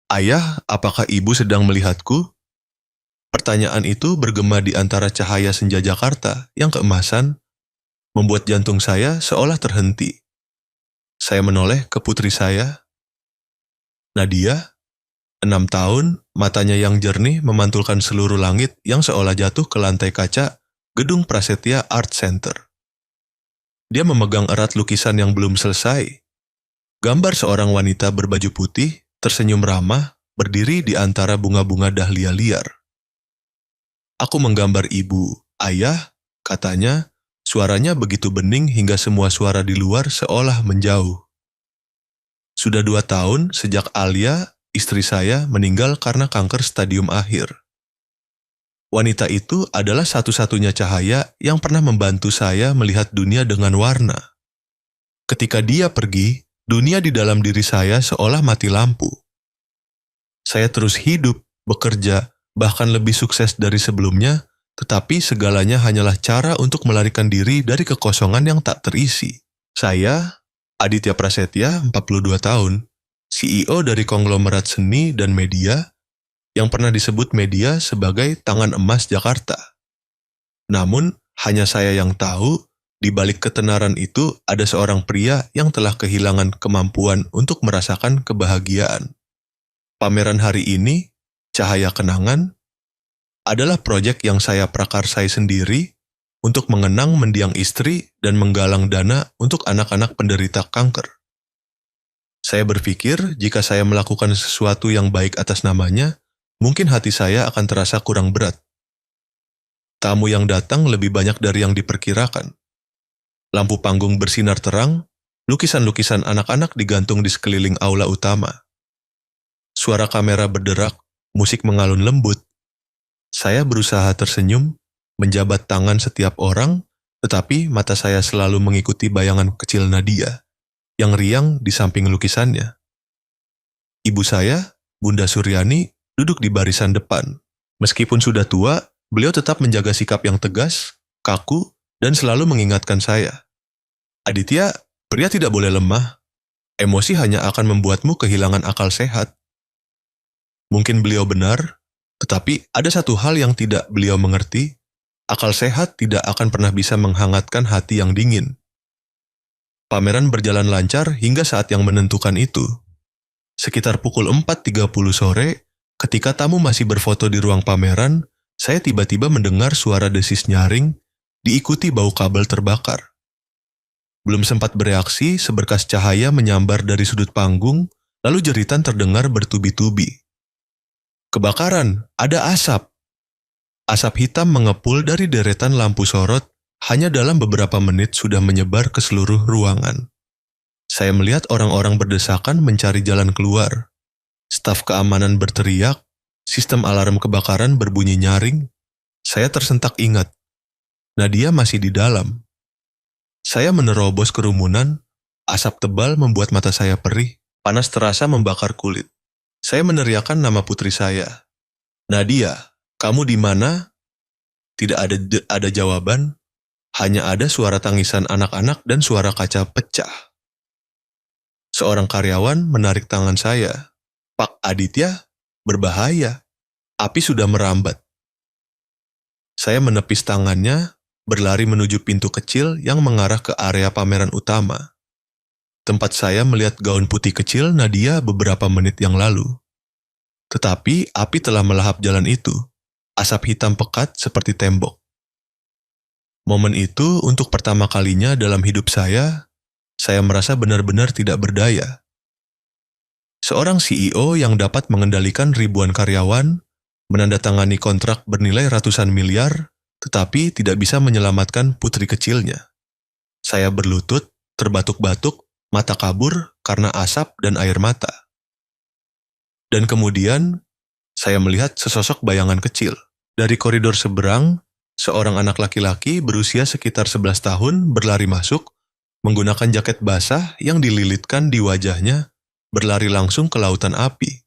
Ayah, apakah ibu sedang melihatku? Pertanyaan itu bergema di antara cahaya senja Jakarta yang keemasan, membuat jantung saya seolah terhenti. Saya menoleh ke putri saya, Nadia, 6 tahun, matanya yang jernih memantulkan seluruh langit yang seolah jatuh ke lantai kaca gedung Prasetya Art Center. Dia memegang erat lukisan yang belum selesai. Gambar seorang wanita berbaju putih, tersenyum ramah, berdiri di antara bunga-bunga dahlia liar. Aku menggambar ibu, ayah, katanya, suaranya begitu bening hingga semua suara di luar seolah menjauh. Sudah 2 tahun sejak Alia, istri saya, meninggal karena kanker stadium akhir. Wanita itu adalah satu-satunya cahaya yang pernah membantu saya melihat dunia dengan warna. Ketika dia pergi, dunia di dalam diri saya seolah mati lampu. Saya terus hidup, bekerja, bahkan lebih sukses dari sebelumnya, tetapi segalanya hanyalah cara untuk melarikan diri dari kekosongan yang tak terisi. Saya, Aditya Prasetya, 42 tahun, CEO dari konglomerat seni dan media, yang pernah disebut media sebagai tangan emas Jakarta. Namun, hanya saya yang tahu, di balik ketenaran itu ada seorang pria yang telah kehilangan kemampuan untuk merasakan kebahagiaan. Pameran hari ini, Cahaya Kenangan, adalah proyek yang saya prakarsai sendiri untuk mengenang mendiang istri dan menggalang dana untuk anak-anak penderita kanker. Saya berpikir jika saya melakukan sesuatu yang baik atas namanya, mungkin hati saya akan terasa kurang berat. Tamu yang datang lebih banyak dari yang diperkirakan. Lampu panggung bersinar terang, lukisan-lukisan anak-anak digantung di sekeliling aula utama. Suara kamera berderak, musik mengalun lembut. Saya berusaha tersenyum, menjabat tangan setiap orang, tetapi mata saya selalu mengikuti bayangan kecil Nadia, yang riang di samping lukisannya. Ibu saya, Bunda Suryani, duduk di barisan depan. Meskipun sudah tua, beliau tetap menjaga sikap yang tegas, kaku, dan selalu mengingatkan saya. Aditya, pria tidak boleh lemah. Emosi hanya akan membuatmu kehilangan akal sehat. Mungkin beliau benar, tetapi ada satu hal yang tidak beliau mengerti. Akal sehat tidak akan pernah bisa menghangatkan hati yang dingin. Pameran berjalan lancar hingga saat yang menentukan itu. Sekitar pukul 4.30 sore, ketika tamu masih berfoto di ruang pameran, saya tiba-tiba mendengar suara desis nyaring, diikuti bau kabel terbakar. Belum sempat bereaksi, seberkas cahaya menyambar dari sudut panggung, lalu jeritan terdengar bertubi-tubi. Kebakaran, ada asap. Asap hitam mengepul dari deretan lampu sorot, hanya dalam beberapa menit sudah menyebar ke seluruh ruangan. Saya melihat orang-orang berdesakan mencari jalan keluar. Staf keamanan berteriak, sistem alarm kebakaran berbunyi nyaring. Saya tersentak ingat, Nadia masih di dalam. Saya menerobos kerumunan, asap tebal membuat mata saya perih, panas terasa membakar kulit. Saya meneriakkan nama putri saya. Nadia, kamu di mana? Tidak ada jawaban, hanya ada suara tangisan anak-anak dan suara kaca pecah. Seorang karyawan menarik tangan saya. Pak Aditya, berbahaya. Api sudah merambat. Saya menepis tangannya, berlari menuju pintu kecil yang mengarah ke area pameran utama. Tempat saya melihat gaun putih kecil Nadia beberapa menit yang lalu. Tetapi api telah melahap jalan itu. Asap hitam pekat seperti tembok. Momen itu untuk pertama kalinya dalam hidup saya merasa benar-benar tidak berdaya. Seorang CEO yang dapat mengendalikan ribuan karyawan, menandatangani kontrak bernilai ratusan miliar, tetapi tidak bisa menyelamatkan putri kecilnya. Saya berlutut, terbatuk-batuk, mata kabur karena asap dan air mata. Dan kemudian, saya melihat sesosok bayangan kecil. Dari koridor seberang, seorang anak laki-laki berusia sekitar 11 tahun berlari masuk, menggunakan jaket basah yang dililitkan di wajahnya, berlari langsung ke lautan api.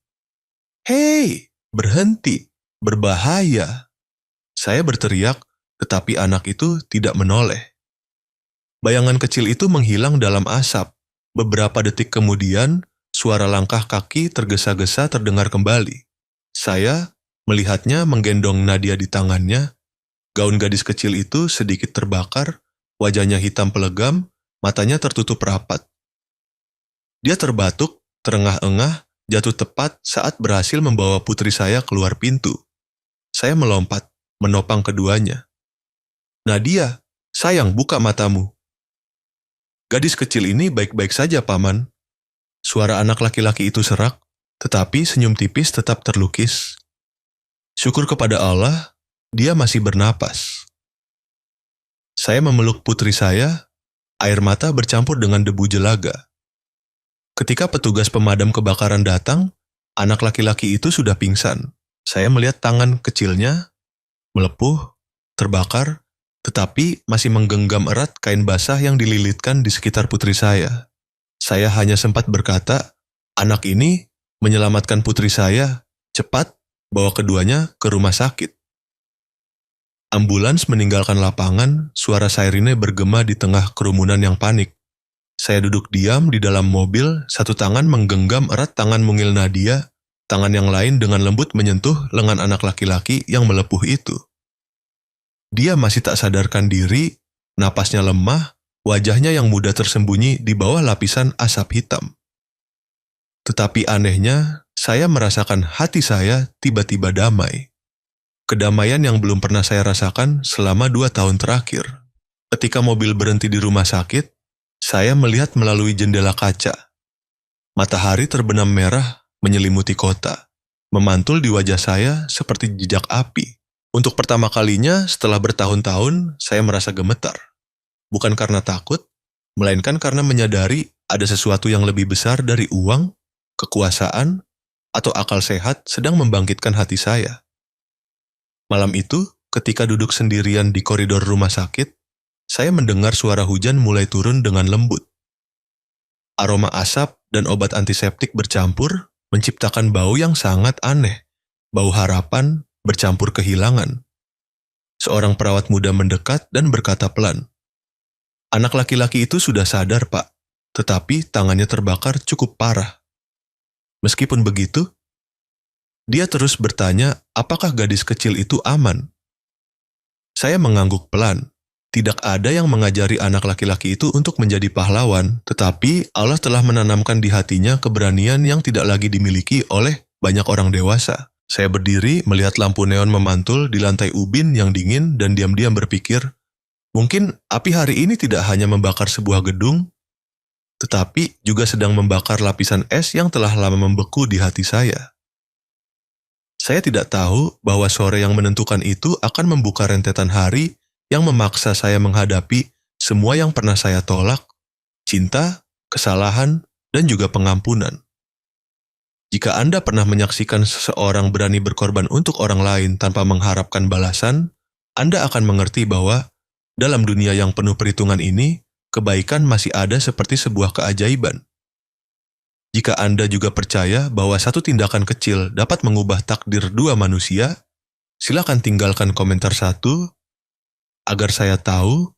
Hei, berhenti, berbahaya. Saya berteriak, tetapi anak itu tidak menoleh. Bayangan kecil itu menghilang dalam asap. Beberapa detik kemudian, suara langkah kaki tergesa-gesa terdengar kembali. Saya melihatnya menggendong Nadia di tangannya. Gaun gadis kecil itu sedikit terbakar, wajahnya hitam pelegam, matanya tertutup rapat. Dia terbatuk, terengah-engah, jatuh tepat saat berhasil membawa putri saya keluar pintu. Saya melompat, menopang keduanya. Nadia, sayang, buka matamu. Gadis kecil ini baik-baik saja, Paman. Suara anak laki-laki itu serak, tetapi senyum tipis tetap terlukis. Syukur kepada Allah, dia masih bernapas. Saya memeluk putri saya, air mata bercampur dengan debu jelaga. Ketika petugas pemadam kebakaran datang, anak laki-laki itu sudah pingsan. Saya melihat tangan kecilnya melepuh, terbakar, tetapi masih menggenggam erat kain basah yang dililitkan di sekitar putri saya. Saya hanya sempat berkata, anak ini menyelamatkan putri saya, cepat bawa keduanya ke rumah sakit. Ambulans meninggalkan lapangan, suara sirine bergema di tengah kerumunan yang panik. Saya duduk diam di dalam mobil, satu tangan menggenggam erat tangan mungil Nadia, tangan yang lain dengan lembut menyentuh lengan anak laki-laki yang melepuh itu. Dia masih tak sadarkan diri, napasnya lemah, wajahnya yang mudah tersembunyi di bawah lapisan asap hitam. Tetapi anehnya, saya merasakan hati saya tiba-tiba damai. Kedamaian yang belum pernah saya rasakan selama 2 tahun terakhir. Ketika mobil berhenti di rumah sakit, saya melihat melalui jendela kaca. Matahari terbenam merah menyelimuti kota, memantul di wajah saya seperti jejak api. Untuk pertama kalinya setelah bertahun-tahun, saya merasa gemetar. Bukan karena takut, melainkan karena menyadari ada sesuatu yang lebih besar dari uang, kekuasaan, atau akal sehat sedang membangkitkan hati saya. Malam itu, ketika duduk sendirian di koridor rumah sakit, saya mendengar suara hujan mulai turun dengan lembut. Aroma asap dan obat antiseptik bercampur, menciptakan bau yang sangat aneh. Bau harapan bercampur kehilangan. Seorang perawat muda mendekat dan berkata pelan, anak laki-laki itu sudah sadar, Pak, tetapi tangannya terbakar cukup parah. Meskipun begitu, dia terus bertanya apakah gadis kecil itu aman. Saya mengangguk pelan. Tidak ada yang mengajari anak laki-laki itu untuk menjadi pahlawan, tetapi Allah telah menanamkan di hatinya keberanian yang tidak lagi dimiliki oleh banyak orang dewasa. Saya berdiri melihat lampu neon memantul di lantai ubin yang dingin dan diam-diam berpikir, mungkin api hari ini tidak hanya membakar sebuah gedung, tetapi juga sedang membakar lapisan es yang telah lama membeku di hati saya. Saya tidak tahu bahwa sore yang menentukan itu akan membuka rentetan hari yang memaksa saya menghadapi semua yang pernah saya tolak, cinta, kesalahan, dan juga pengampunan. Jika Anda pernah menyaksikan seseorang berani berkorban untuk orang lain tanpa mengharapkan balasan, Anda akan mengerti bahwa dalam dunia yang penuh perhitungan ini, kebaikan masih ada seperti sebuah keajaiban. Jika Anda juga percaya bahwa satu tindakan kecil dapat mengubah takdir 2 manusia, silakan tinggalkan komentar 1, agar saya tahu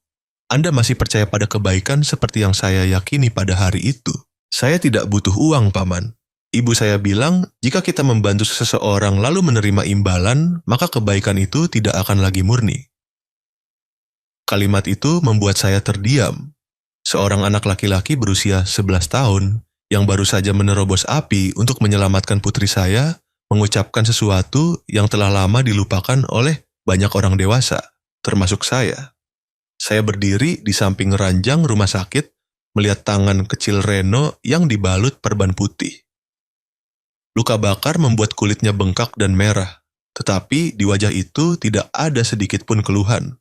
Anda masih percaya pada kebaikan seperti yang saya yakini pada hari itu. Saya tidak butuh uang, Paman. Ibu saya bilang, jika kita membantu seseorang lalu menerima imbalan, maka kebaikan itu tidak akan lagi murni. Kalimat itu membuat saya terdiam. Seorang anak laki-laki berusia 11 tahun, yang baru saja menerobos api untuk menyelamatkan putri saya, mengucapkan sesuatu yang telah lama dilupakan oleh banyak orang dewasa, termasuk saya. Saya berdiri di samping ranjang rumah sakit, melihat tangan kecil Reno yang dibalut perban putih. Luka bakar membuat kulitnya bengkak dan merah, tetapi di wajah itu tidak ada sedikit pun keluhan.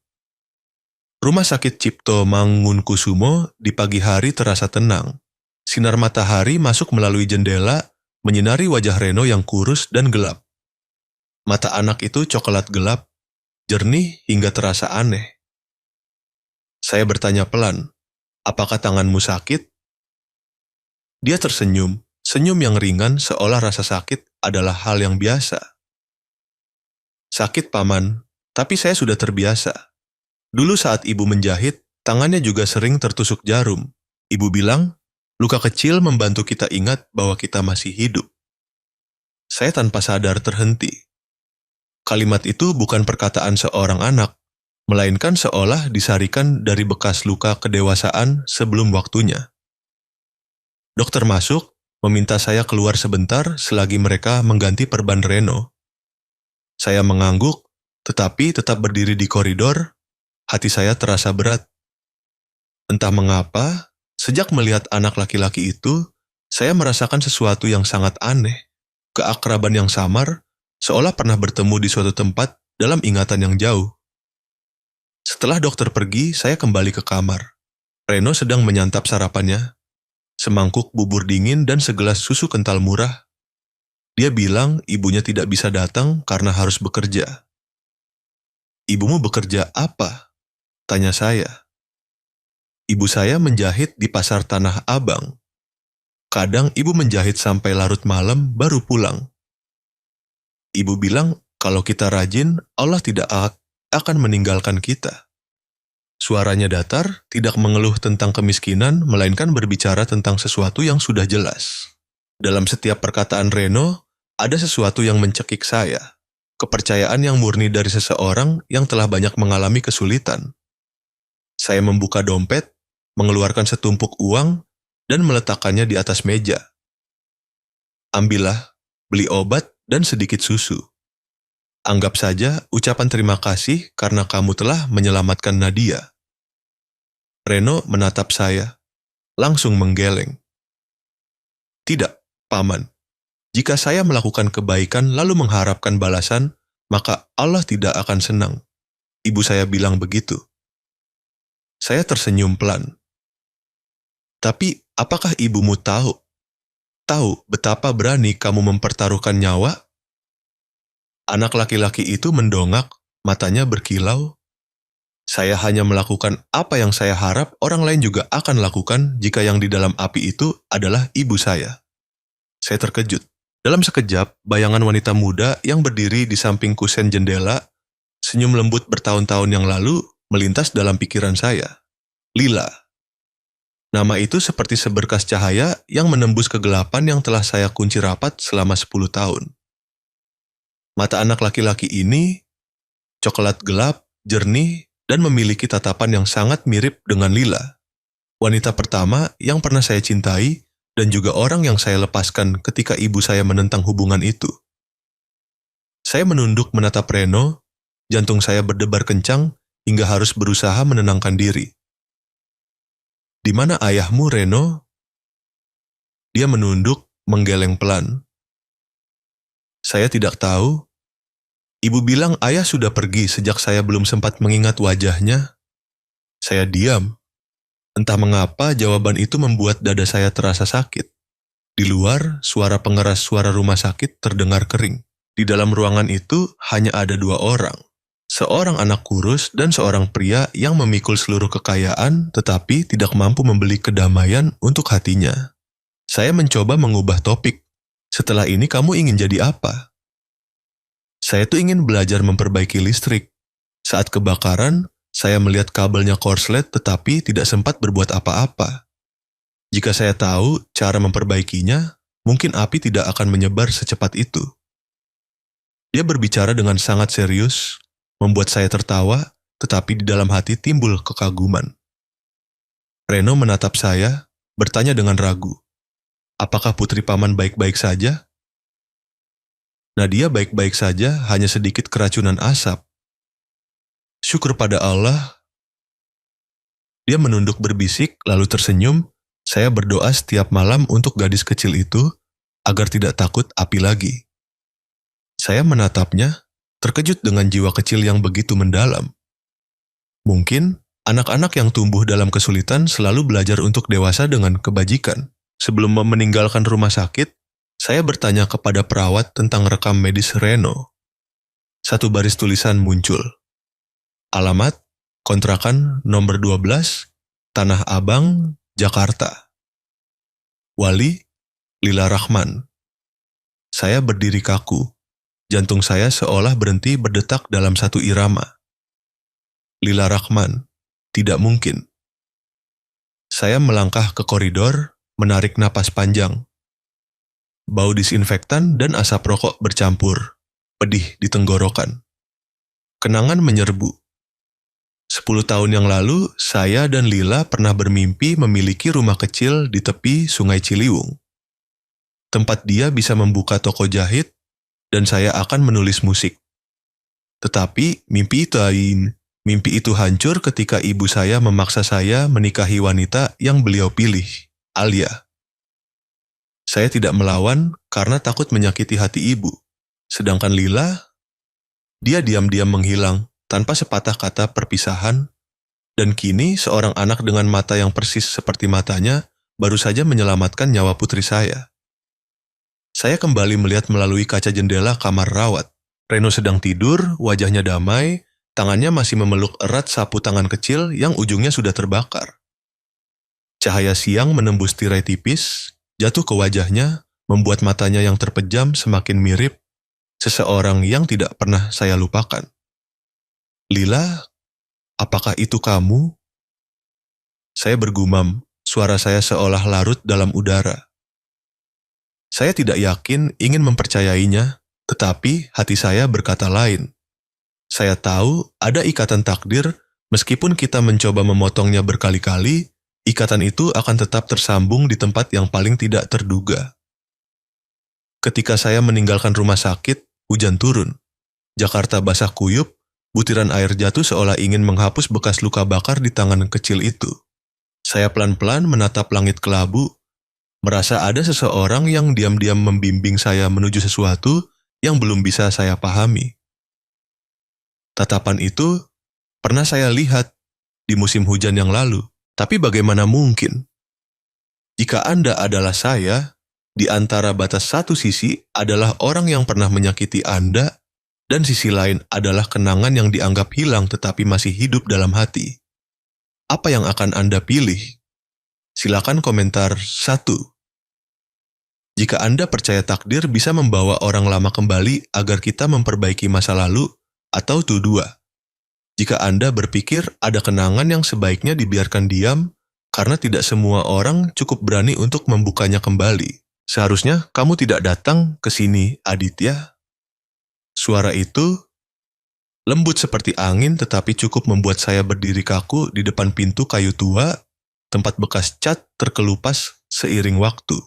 Rumah sakit Cipto Mangunkusumo di pagi hari terasa tenang. Sinar matahari masuk melalui jendela, menyinari wajah Reno yang kurus dan gelap. Mata anak itu coklat gelap, jernih hingga terasa aneh. Saya bertanya pelan, apakah tanganmu sakit? Dia tersenyum, senyum yang ringan seolah rasa sakit adalah hal yang biasa. Sakit, Paman, tapi saya sudah terbiasa. Dulu saat ibu menjahit, tangannya juga sering tertusuk jarum. Ibu bilang, Luka kecil membantu kita ingat bahwa kita masih hidup. Saya tanpa sadar terhenti. Kalimat itu bukan perkataan seorang anak, melainkan seolah disarikan dari bekas luka kedewasaan sebelum waktunya. Dokter masuk, meminta saya keluar sebentar selagi mereka mengganti perban Reno. Saya mengangguk, tetapi tetap berdiri di koridor. Hati saya terasa berat. Entah mengapa, sejak melihat anak laki-laki itu, saya merasakan sesuatu yang sangat aneh. Keakraban yang samar, seolah pernah bertemu di suatu tempat dalam ingatan yang jauh. Setelah dokter pergi, saya kembali ke kamar. Reno sedang menyantap sarapannya. Semangkuk bubur dingin dan segelas susu kental murah. Dia bilang ibunya tidak bisa datang karena harus bekerja. "Ibumu bekerja apa?" tanya saya. "Ibu saya menjahit di pasar Tanah Abang. Kadang ibu menjahit sampai larut malam baru pulang. Ibu bilang kalau kita rajin, Allah tidak akan meninggalkan kita." Suaranya datar, tidak mengeluh tentang kemiskinan, melainkan berbicara tentang sesuatu yang sudah jelas. Dalam setiap perkataan Reno, ada sesuatu yang mencekik saya. Kepercayaan yang murni dari seseorang yang telah banyak mengalami kesulitan. Saya membuka dompet, mengeluarkan setumpuk uang, dan meletakkannya di atas meja. "Ambillah, beli obat dan sedikit susu. Anggap saja ucapan terima kasih karena kamu telah menyelamatkan Nadia." Reno menatap saya, langsung menggeleng. "Tidak, Paman. Jika saya melakukan kebaikan lalu mengharapkan balasan, maka Allah tidak akan senang." Ibu saya bilang begitu. Saya tersenyum pelan. "Tapi apakah ibumu tahu betapa berani kamu mempertaruhkan nyawa?" Anak laki-laki itu mendongak, matanya berkilau. "Saya hanya melakukan apa yang saya harap orang lain juga akan lakukan jika yang di dalam api itu adalah ibu saya." Saya terkejut. Dalam sekejap, bayangan wanita muda yang berdiri di samping kusen jendela, senyum lembut bertahun-tahun yang lalu, melintas dalam pikiran saya. Lila. Nama itu seperti seberkas cahaya yang menembus kegelapan yang telah saya kunci rapat selama 10 tahun. Mata anak laki-laki ini, coklat gelap, jernih, dan memiliki tatapan yang sangat mirip dengan Lila. Wanita pertama yang pernah saya cintai, dan juga orang yang saya lepaskan ketika ibu saya menentang hubungan itu. Saya menunduk menatap Reno, jantung saya berdebar kencang hingga harus berusaha menenangkan diri. "Di mana ayahmu, Reno?" Dia menunduk, menggeleng pelan. "Saya tidak tahu. Ibu bilang ayah sudah pergi sejak saya belum sempat mengingat wajahnya." Saya diam. Entah mengapa jawaban itu membuat dada saya terasa sakit. Di luar, suara pengeras suara rumah sakit terdengar kering. Di dalam ruangan itu hanya ada 2 orang. Seorang anak kurus dan seorang pria yang memikul seluruh kekayaan tetapi tidak mampu membeli kedamaian untuk hatinya. Saya mencoba mengubah topik. "Setelah ini kamu ingin jadi apa?" "Saya tuh ingin belajar memperbaiki listrik. Saat kebakaran, saya melihat kabelnya korslet tetapi tidak sempat berbuat apa-apa. Jika saya tahu cara memperbaikinya, mungkin api tidak akan menyebar secepat itu." Dia berbicara dengan sangat serius, membuat saya tertawa, tetapi di dalam hati timbul kekaguman. Reno menatap saya, bertanya dengan ragu, "Apakah putri paman baik-baik saja?" "Nadia baik-baik saja, hanya sedikit keracunan asap." "Syukur pada Allah." Dia menunduk berbisik, lalu tersenyum. Saya berdoa setiap malam untuk gadis kecil itu, agar tidak takut api lagi. Saya menatapnya, terkejut dengan jiwa kecil yang begitu mendalam. Mungkin, anak-anak yang tumbuh dalam kesulitan selalu belajar untuk dewasa dengan kebajikan. Sebelum meninggalkan rumah sakit, saya bertanya kepada perawat tentang rekam medis Reno. Satu baris tulisan muncul. Alamat, kontrakan nomor 12, Tanah Abang, Jakarta. Wali, Lila Rahman. Saya berdiri kaku. Jantung saya seolah berhenti berdetak dalam satu irama. Lila Rahman, tidak mungkin. Saya melangkah ke koridor, menarik napas panjang. Bau disinfektan dan asap rokok bercampur, pedih di tenggorokan. Kenangan menyerbu. 10 tahun yang lalu, saya dan Lila pernah bermimpi memiliki rumah kecil di tepi Sungai Ciliwung. Tempat dia bisa membuka toko jahit, dan saya akan menulis musik. Tetapi mimpi itu hancur ketika ibu saya memaksa saya menikahi wanita yang beliau pilih, Alia. Saya tidak melawan karena takut menyakiti hati ibu. Sedangkan Lila, dia diam-diam menghilang tanpa sepatah kata perpisahan, dan kini seorang anak dengan mata yang persis seperti matanya baru saja menyelamatkan nyawa putri saya. Saya kembali melihat melalui kaca jendela kamar rawat. Reno sedang tidur, wajahnya damai, tangannya masih memeluk erat sapu tangan kecil yang ujungnya sudah terbakar. Cahaya siang menembus tirai tipis, jatuh ke wajahnya, membuat matanya yang terpejam semakin mirip seseorang yang tidak pernah saya lupakan. Lila, apakah itu kamu? Saya bergumam, suara saya seolah larut dalam udara. Saya tidak yakin ingin mempercayainya, tetapi hati saya berkata lain. Saya tahu ada ikatan takdir, meskipun kita mencoba memotongnya berkali-kali, ikatan itu akan tetap tersambung di tempat yang paling tidak terduga. Ketika saya meninggalkan rumah sakit, hujan turun. Jakarta basah kuyup, butiran air jatuh seolah ingin menghapus bekas luka bakar di tangan kecil itu. Saya pelan-pelan menatap langit kelabu, merasa ada seseorang yang diam-diam membimbing saya menuju sesuatu yang belum bisa saya pahami. Tatapan itu pernah saya lihat di musim hujan yang lalu, tapi bagaimana mungkin? Jika Anda adalah saya, di antara batas satu sisi adalah orang yang pernah menyakiti Anda, dan sisi lain adalah kenangan yang dianggap hilang tetapi masih hidup dalam hati. Apa yang akan Anda pilih? Silakan komentar 1. Jika Anda percaya takdir bisa membawa orang lama kembali agar kita memperbaiki masa lalu, atau 2. Jika Anda berpikir ada kenangan yang sebaiknya dibiarkan diam, karena tidak semua orang cukup berani untuk membukanya kembali. Seharusnya kamu tidak datang ke sini, Aditya. Suara itu lembut seperti angin tetapi cukup membuat saya berdiri kaku di depan pintu kayu tua, tempat bekas cat terkelupas seiring waktu.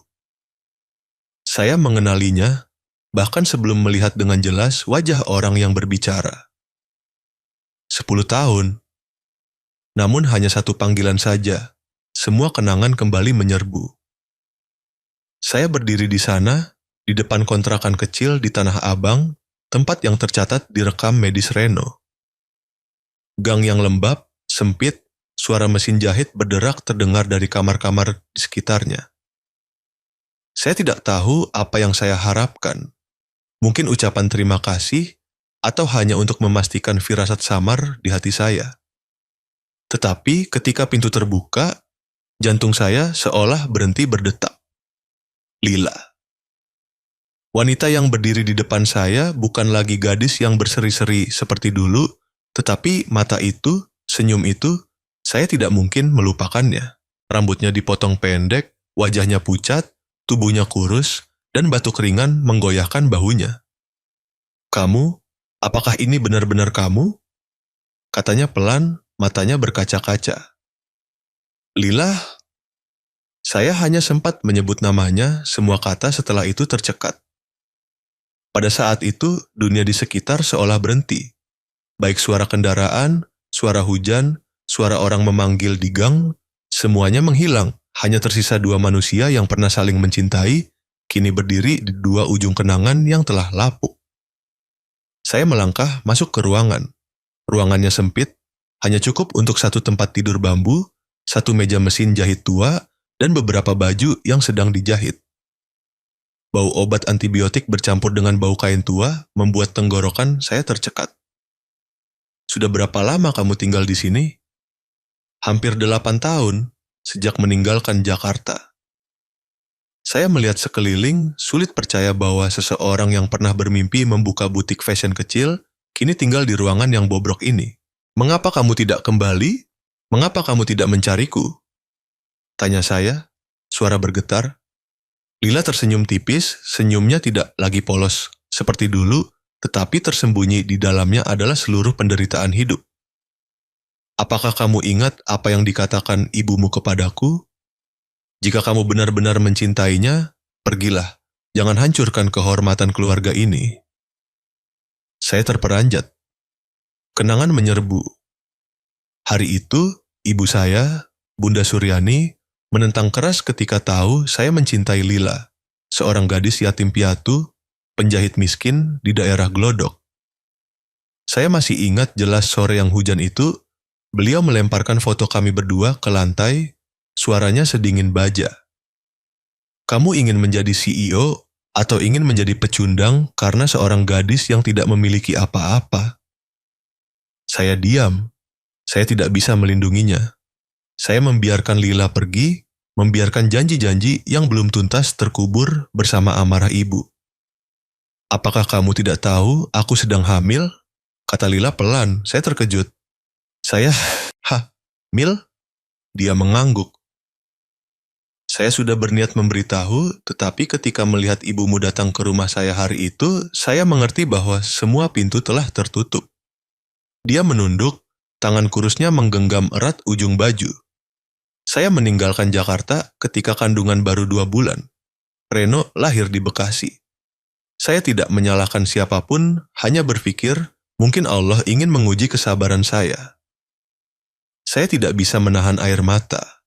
Saya mengenalinya, bahkan sebelum melihat dengan jelas wajah orang yang berbicara. 10 tahun. Namun hanya satu panggilan saja, semua kenangan kembali menyerbu. Saya berdiri di sana, di depan kontrakan kecil di Tanah Abang, tempat yang tercatat di rekam medis Reno. Gang yang lembab, sempit, suara mesin jahit berderak terdengar dari kamar-kamar di sekitarnya. Saya tidak tahu apa yang saya harapkan. Mungkin ucapan terima kasih, atau hanya untuk memastikan firasat samar di hati saya. Tetapi ketika pintu terbuka, jantung saya seolah berhenti berdetak. Lila. Wanita yang berdiri di depan saya bukan lagi gadis yang berseri-seri seperti dulu, tetapi mata itu, senyum itu, saya tidak mungkin melupakannya. Rambutnya dipotong pendek, wajahnya pucat, tubuhnya kurus, dan batuk ringan menggoyahkan bahunya. Kamu, apakah ini benar-benar kamu? Katanya pelan, matanya berkaca-kaca. Lila, saya hanya sempat menyebut namanya, semua kata setelah itu tercekat. Pada saat itu, dunia di sekitar seolah berhenti. Baik suara kendaraan, suara hujan, suara orang memanggil di gang, semuanya menghilang. Hanya tersisa 2 manusia yang pernah saling mencintai, kini berdiri di 2 ujung kenangan yang telah lapuk. Saya melangkah masuk ke ruangan. Ruangannya sempit, hanya cukup untuk 1 tempat tidur bambu, 1 meja mesin jahit tua, dan beberapa baju yang sedang dijahit. Bau obat antibiotik bercampur dengan bau kain tua membuat tenggorokan saya tercekat. Sudah berapa lama kamu tinggal di sini? Hampir 8 tahun. Sejak meninggalkan Jakarta. Saya melihat sekeliling, sulit percaya bahwa seseorang yang pernah bermimpi membuka butik fashion kecil, kini tinggal di ruangan yang bobrok ini. Mengapa kamu tidak kembali? Mengapa kamu tidak mencariku? Tanya saya. Suara bergetar. Lila tersenyum tipis, senyumnya tidak lagi polos seperti dulu, tetapi tersembunyi di dalamnya adalah seluruh penderitaan hidup. Apakah kamu ingat apa yang dikatakan ibumu kepadaku? Jika kamu benar-benar mencintainya, pergilah. Jangan hancurkan kehormatan keluarga ini. Saya terperanjat. Kenangan menyerbu. Hari itu, ibu saya, Bunda Suryani, menentang keras ketika tahu saya mencintai Lila, seorang gadis yatim piatu, penjahit miskin di daerah Glodok. Saya masih ingat jelas sore yang hujan itu, beliau melemparkan foto kami berdua ke lantai, suaranya sedingin baja. Kamu ingin menjadi CEO atau ingin menjadi pecundang karena seorang gadis yang tidak memiliki apa-apa? Saya diam. Saya tidak bisa melindunginya. Saya membiarkan Lila pergi, membiarkan janji-janji yang belum tuntas terkubur bersama amarah ibu. Apakah kamu tidak tahu aku sedang hamil? Kata Lila pelan. Saya terkejut. Saya, Mil? Dia mengangguk. Saya sudah berniat memberitahu, tetapi ketika melihat ibumu datang ke rumah saya hari itu, saya mengerti bahwa semua pintu telah tertutup. Dia menunduk, tangan kurusnya menggenggam erat ujung baju. Saya meninggalkan Jakarta ketika kandungan baru 2 bulan. Reno lahir di Bekasi. Saya tidak menyalahkan siapapun, hanya berpikir mungkin Allah ingin menguji kesabaran saya. Saya tidak bisa menahan air mata.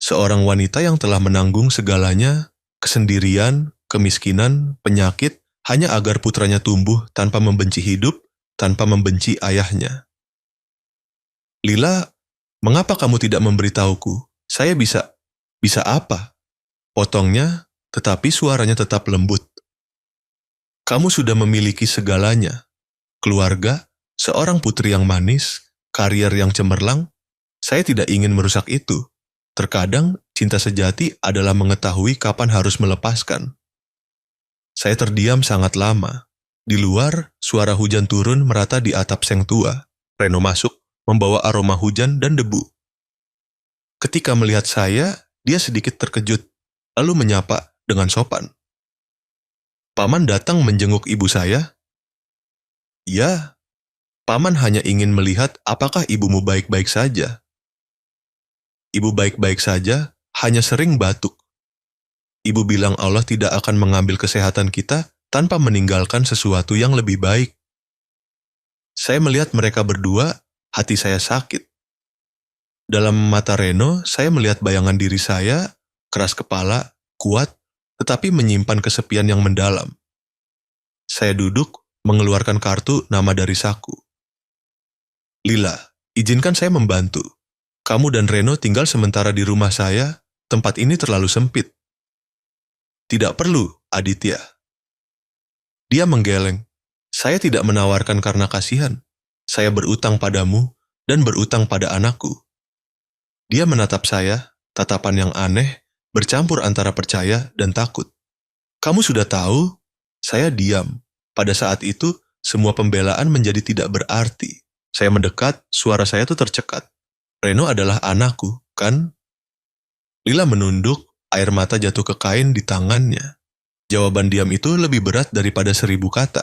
Seorang wanita yang telah menanggung segalanya, kesendirian, kemiskinan, penyakit, hanya agar putranya tumbuh tanpa membenci hidup, tanpa membenci ayahnya. Lila, mengapa kamu tidak memberitahuku? Saya bisa apa? Potongnya, tetapi suaranya tetap lembut. Kamu sudah memiliki segalanya. Keluarga, seorang putri yang manis, karier yang cemerlang. Saya tidak ingin merusak itu. Terkadang, cinta sejati adalah mengetahui kapan harus melepaskan. Saya terdiam sangat lama. Di luar, suara hujan turun merata di atap seng tua. Reno masuk, membawa aroma hujan dan debu. Ketika melihat saya, dia sedikit terkejut, lalu menyapa dengan sopan. Paman datang menjenguk ibu saya. Ya, Paman hanya ingin melihat apakah ibumu baik-baik saja. Ibu baik-baik saja, hanya sering batuk. Ibu bilang Allah tidak akan mengambil kesehatan kita tanpa meninggalkan sesuatu yang lebih baik. Saya melihat mereka berdua, hati saya sakit. Dalam mata Reno, saya melihat bayangan diri saya, keras kepala, kuat, tetapi menyimpan kesepian yang mendalam. Saya duduk, mengeluarkan kartu nama dari saku. Lila, izinkan saya membantu. Kamu dan Reno tinggal sementara di rumah saya, tempat ini terlalu sempit. Tidak perlu, Aditya. Dia menggeleng. Saya tidak menawarkan karena kasihan. Saya berutang padamu dan berutang pada anakku. Dia menatap saya, tatapan yang aneh, bercampur antara percaya dan takut. Kamu sudah tahu? Saya diam. Pada saat itu, semua pembelaan menjadi tidak berarti. Saya mendekat, suara saya tuh tercekat. Reno adalah anakku, kan? Lila menunduk, air mata jatuh ke kain di tangannya. Jawaban diam itu lebih berat daripada 1000 kata.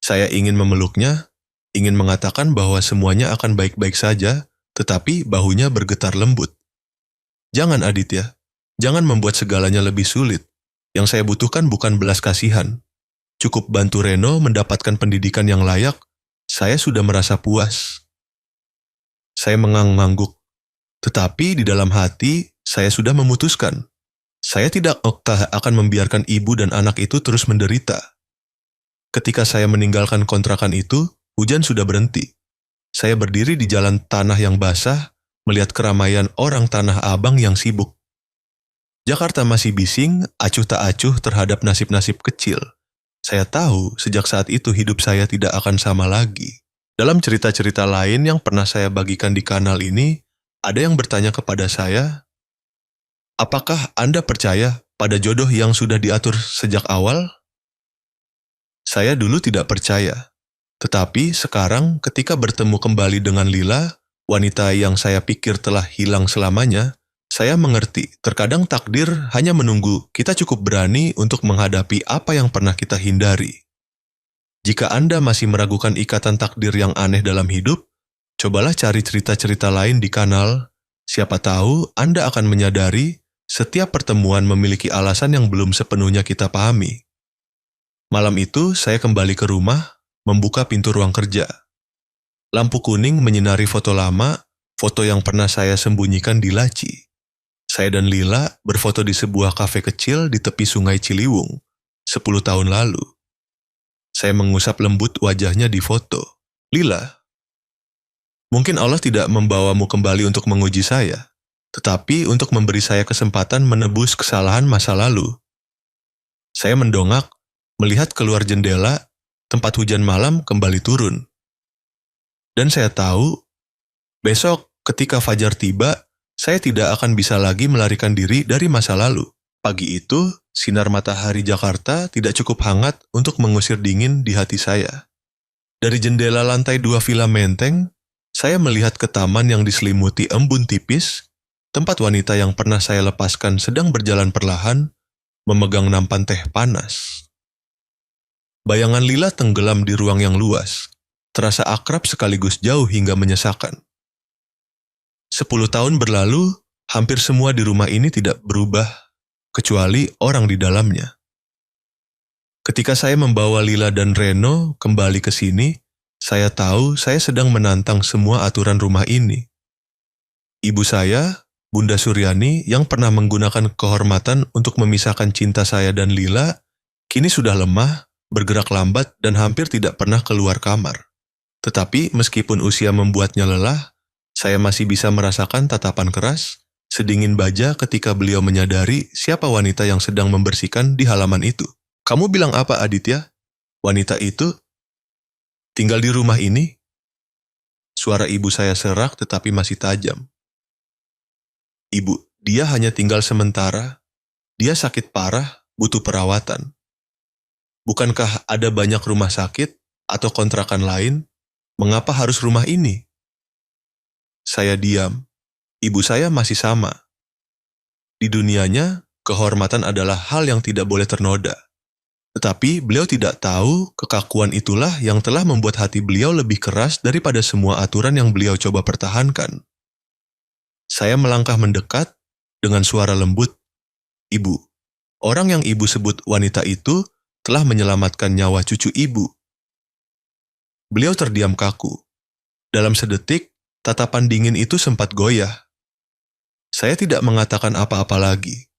Saya ingin memeluknya, ingin mengatakan bahwa semuanya akan baik-baik saja, tetapi bahunya bergetar lembut. Jangan, Aditya. Jangan membuat segalanya lebih sulit. Yang saya butuhkan bukan belas kasihan. Cukup bantu Reno mendapatkan pendidikan yang layak, saya sudah merasa puas. Saya mengangguk. Tetapi di dalam hati, saya sudah memutuskan. Saya tidak akan membiarkan ibu dan anak itu terus menderita. Ketika saya meninggalkan kontrakan itu, hujan sudah berhenti. Saya berdiri di jalan tanah yang basah, melihat keramaian orang Tanah Abang yang sibuk. Jakarta masih bising, acuh tak acuh terhadap nasib-nasib kecil. Saya tahu sejak saat itu hidup saya tidak akan sama lagi. Dalam cerita-cerita lain yang pernah saya bagikan di kanal ini, ada yang bertanya kepada saya, apakah Anda percaya pada jodoh yang sudah diatur sejak awal? Saya dulu tidak percaya. Tetapi sekarang ketika bertemu kembali dengan Lila, wanita yang saya pikir telah hilang selamanya, Saya mengerti, terkadang takdir hanya menunggu kita cukup berani untuk menghadapi apa yang pernah kita hindari. Jika Anda masih meragukan ikatan takdir yang aneh dalam hidup, cobalah cari cerita-cerita lain di kanal. Siapa tahu Anda akan menyadari setiap pertemuan memiliki alasan yang belum sepenuhnya kita pahami. Malam itu, saya kembali ke rumah, membuka pintu ruang kerja. Lampu kuning menyinari foto lama, foto yang pernah saya sembunyikan di laci. Saya dan Lila berfoto di sebuah kafe kecil di tepi sungai Ciliwung, 10 tahun lalu. Saya mengusap lembut wajahnya di foto. Lila, mungkin Allah tidak membawamu kembali untuk menguji saya, tetapi untuk memberi saya kesempatan menebus kesalahan masa lalu. Saya mendongak, melihat keluar jendela, tempat hujan malam kembali turun. Dan saya tahu, besok ketika fajar tiba, saya tidak akan bisa lagi melarikan diri dari masa lalu. Pagi itu, sinar matahari Jakarta tidak cukup hangat untuk mengusir dingin di hati saya. Dari jendela lantai 2 Villa Menteng, saya melihat ke taman yang diselimuti embun tipis, tempat wanita yang pernah saya lepaskan sedang berjalan perlahan, memegang nampan teh panas. Bayangan Lila tenggelam di ruang yang luas, terasa akrab sekaligus jauh hingga menyesakan. 10 tahun berlalu, hampir semua di rumah ini tidak berubah, kecuali orang di dalamnya. Ketika saya membawa Lila dan Reno kembali ke sini, saya tahu saya sedang menantang semua aturan rumah ini. Ibu saya, Bunda Suryani, yang pernah menggunakan kehormatan untuk memisahkan cinta saya dan Lila, kini sudah lemah, bergerak lambat, dan hampir tidak pernah keluar kamar. Tetapi meskipun usia membuatnya lelah, saya masih bisa merasakan tatapan keras, sedingin baja ketika beliau menyadari siapa wanita yang sedang membersihkan di halaman itu. Kamu bilang apa, Aditya? Wanita itu tinggal di rumah ini? Suara ibu saya serak tetapi masih tajam. Ibu, dia hanya tinggal sementara. Dia sakit parah, butuh perawatan. Bukankah ada banyak rumah sakit atau kontrakan lain? Mengapa harus rumah ini? Saya diam. Ibu saya masih sama. Di dunianya, kehormatan adalah hal yang tidak boleh ternoda. Tetapi beliau tidak tahu kekakuan itulah yang telah membuat hati beliau lebih keras daripada semua aturan yang beliau coba pertahankan. Saya melangkah mendekat dengan suara lembut. Ibu, orang yang ibu sebut wanita itu telah menyelamatkan nyawa cucu ibu. Beliau terdiam kaku. Dalam sedetik, tatapan dingin itu sempat goyah. Saya tidak mengatakan apa-apa lagi,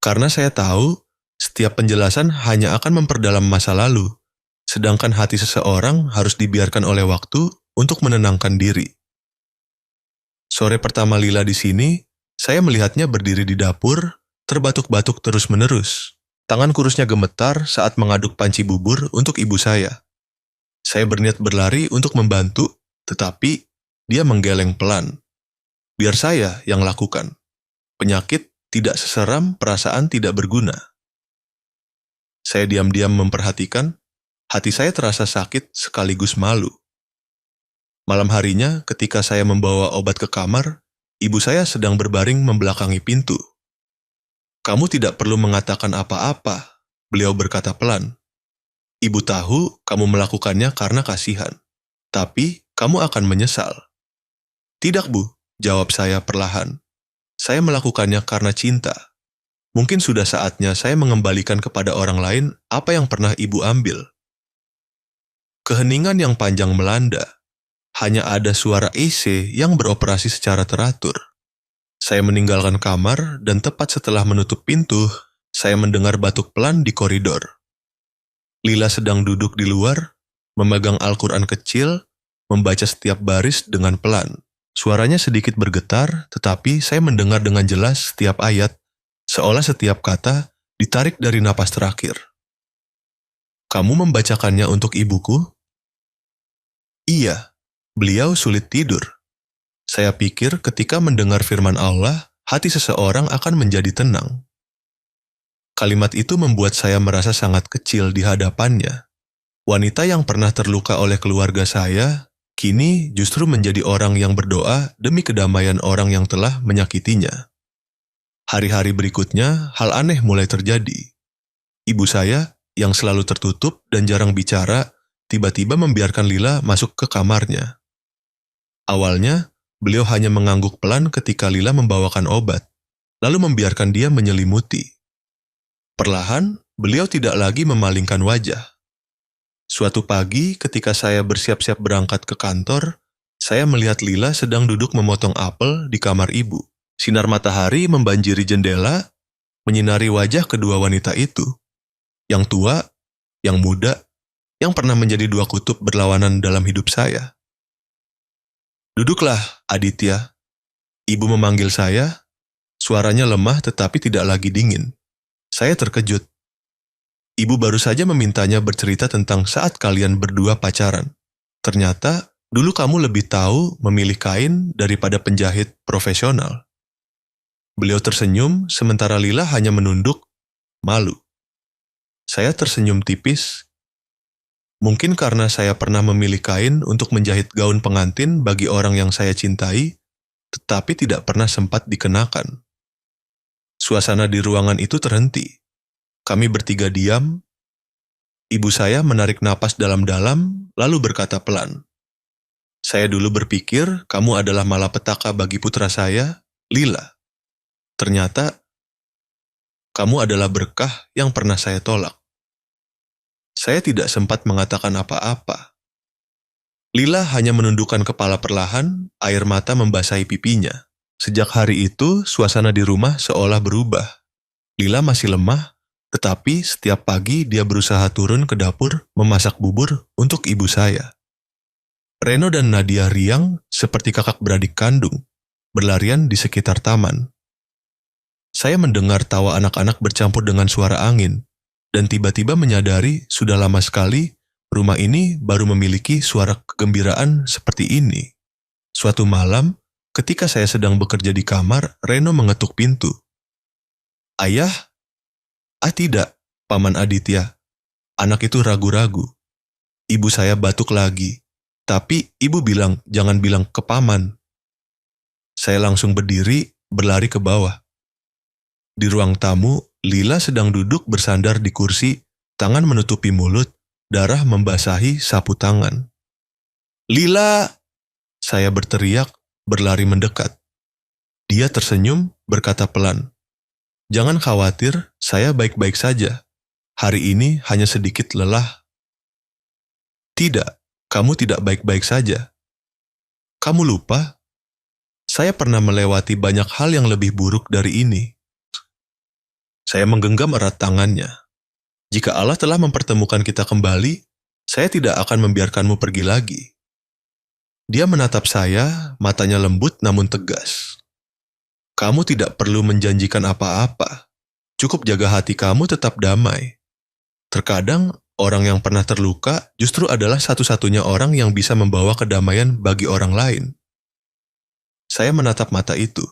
karena saya tahu setiap penjelasan hanya akan memperdalam masa lalu, sedangkan hati seseorang harus dibiarkan oleh waktu untuk menenangkan diri. Sore pertama Lila di sini, saya melihatnya berdiri di dapur, terbatuk-batuk terus-menerus. Tangan kurusnya gemetar saat mengaduk panci bubur untuk ibu saya. Saya berniat berlari untuk membantu, tetapi dia menggeleng pelan. Biar saya yang lakukan. Penyakit tidak seseram perasaan tidak berguna. Saya diam-diam memperhatikan, hati saya terasa sakit sekaligus malu. Malam harinya, ketika saya membawa obat ke kamar, ibu saya sedang berbaring membelakangi pintu. Kamu tidak perlu mengatakan apa-apa, beliau berkata pelan. Ibu tahu kamu melakukannya karena kasihan, tapi kamu akan menyesal. Tidak, Bu, jawab saya perlahan. Saya melakukannya karena cinta. Mungkin sudah saatnya saya mengembalikan kepada orang lain apa yang pernah ibu ambil. Keheningan yang panjang melanda. Hanya ada suara AC yang beroperasi secara teratur. Saya meninggalkan kamar dan tepat setelah menutup pintu, saya mendengar batuk pelan di koridor. Lila sedang duduk di luar, memegang Al-Quran kecil, membaca setiap baris dengan pelan. Suaranya sedikit bergetar, tetapi saya mendengar dengan jelas setiap ayat, seolah setiap kata ditarik dari napas terakhir. Kamu membacakannya untuk ibuku? Iya, beliau sulit tidur. Saya pikir ketika mendengar firman Allah, hati seseorang akan menjadi tenang. Kalimat itu membuat saya merasa sangat kecil di hadapannya. Wanita yang pernah terluka oleh keluarga saya, kini justru menjadi orang yang berdoa demi kedamaian orang yang telah menyakitinya. Hari-hari berikutnya, hal aneh mulai terjadi. Ibu saya, yang selalu tertutup dan jarang bicara, tiba-tiba membiarkan Lila masuk ke kamarnya. Awalnya, beliau hanya mengangguk pelan ketika Lila membawakan obat, lalu membiarkan dia menyelimuti. Perlahan, beliau tidak lagi memalingkan wajah. Suatu pagi, ketika saya bersiap-siap berangkat ke kantor, saya melihat Lila sedang duduk memotong apel di kamar ibu. Sinar matahari membanjiri jendela, menyinari wajah kedua wanita itu. Yang tua, yang muda, yang pernah menjadi dua kutub berlawanan dalam hidup saya. "Duduklah, Aditya." Ibu memanggil saya, suaranya lemah tetapi tidak lagi dingin. Saya terkejut. Ibu baru saja memintanya bercerita tentang saat kalian berdua pacaran. Ternyata, dulu kamu lebih tahu memilih kain daripada penjahit profesional. Beliau tersenyum, sementara Lila hanya menunduk, malu. Saya tersenyum tipis. Mungkin karena saya pernah memilih kain untuk menjahit gaun pengantin bagi orang yang saya cintai, tetapi tidak pernah sempat dikenakan. Suasana di ruangan itu terhenti. Kami bertiga diam. Ibu saya menarik napas dalam-dalam, lalu berkata pelan, "Saya dulu berpikir kamu adalah malapetaka bagi putra saya, Lila. Ternyata, kamu adalah berkah yang pernah saya tolak." Saya tidak sempat mengatakan apa-apa. Lila hanya menundukkan kepala perlahan, air mata membasahi pipinya. Sejak hari itu, suasana di rumah seolah berubah. Lila masih lemah, tetapi setiap pagi dia berusaha turun ke dapur memasak bubur untuk ibu saya. Reno dan Nadia riang seperti kakak beradik kandung, berlarian di sekitar taman. Saya mendengar tawa anak-anak bercampur dengan suara angin, dan tiba-tiba menyadari sudah lama sekali rumah ini baru memiliki suara kegembiraan seperti ini. Suatu malam, ketika saya sedang bekerja di kamar, Reno mengetuk pintu. "Ayah?" "Ah tidak, Paman Aditya." Anak itu ragu-ragu. Ibu saya batuk lagi, tapi ibu bilang jangan bilang ke paman. Saya langsung berdiri, berlari ke bawah. Di ruang tamu, Lila sedang duduk bersandar di kursi, tangan menutupi mulut, darah membasahi sapu tangan. "Lila!" Saya berteriak, berlari mendekat. Dia tersenyum, berkata pelan, "Jangan khawatir, saya baik-baik saja. Hari ini hanya sedikit lelah." "Tidak, kamu tidak baik-baik saja. Kamu lupa, saya pernah melewati banyak hal yang lebih buruk dari ini." Saya menggenggam erat tangannya. "Jika Allah telah mempertemukan kita kembali, saya tidak akan membiarkanmu pergi lagi." Dia menatap saya, matanya lembut namun tegas. "Kamu tidak perlu menjanjikan apa-apa. Cukup jaga hati kamu tetap damai. Terkadang, orang yang pernah terluka justru adalah satu-satunya orang yang bisa membawa kedamaian bagi orang lain." Saya menatap mata itu.